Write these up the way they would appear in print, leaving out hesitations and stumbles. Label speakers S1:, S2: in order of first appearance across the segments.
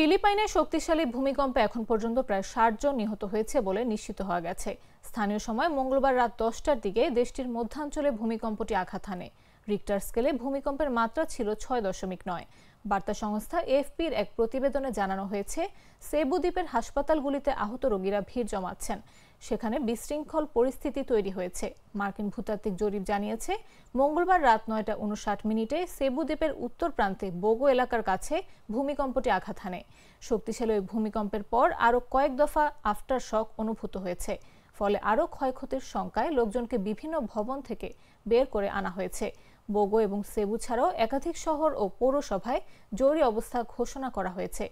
S1: ফিলিপাইনে শক্তিশালী ভূমিকম্পে এখন পর্যন্ত প্রায় ৬০ জন নিহত হয়েছে বলে নিশ্চিত হওয়া গেছে। স্থানীয় সময় মঙ্গলবার রাত ১০টার দিকে দেশটির মধ্যাঞ্চলে ভূমিকম্পটি আঘাত হানে। রিক্টার স্কেলে ভূমিকম্পের মাত্রা ছিল ৬.৯। বার্তা সংস্থা এএফপির এক প্রতিবেদনে জানানো হয়েছে, সেবু দ্বীপের হাসপাতালগুলিতে আহত রোগীরা ভিড় জমাচ্ছেন। সেখানে বিশৃঙ্খল পরিস্থিতি তৈরি হয়েছে। মার্কিন ভূতাত্ত্বিক জরিপ জানিয়েছে, মঙ্গলবার রাত ৯টা ১৯ সেবু দ্বীপের উত্তর প্রান্তে বোগো এলাকার কাছে ভূমিকম্পটি আঘাত হানে। শক্তিশালী ওই ভূমিকম্পের পর আরও কয়েক দফা আফটার শক অনুভূত হয়েছে। ফলে আরও ক্ষয়ক্ষতির শঙ্কায় লোকজনকে বিভিন্ন ভবন থেকে বের করে আনা হয়েছে। বোগো এবং সেবু ছাড়াও একাধিক শহর ও পৌরসভায় জরুরি অবস্থা ঘোষণা করা হয়েছে।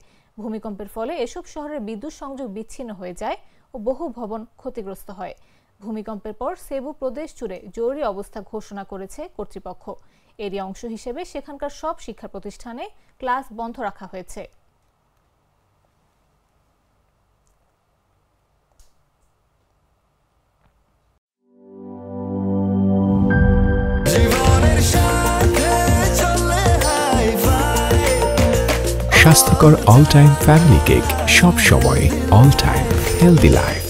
S1: ভূমিকম্পের ফলে এসব শহরের বিদ্যুৎ সংযোগ বিচ্ছিন্ন হয়ে যায় ও বহু ভবন ক্ষতিগ্রস্ত হয়। ভূমিকম্পের পর সেবু প্রদেশ জুড়ে জরুরি অবস্থা ঘোষণা করেছে কর্তৃপক্ষ। এরই অংশ হিসেবে সেখানকার সব শিক্ষা প্রতিষ্ঠানে ক্লাস বন্ধ রাখা হয়েছে।
S2: স্বাস্থ্যকর অল টাইম ফ্যামিলি কেক, সব সময় অল টাইম হেলদি লাইফ।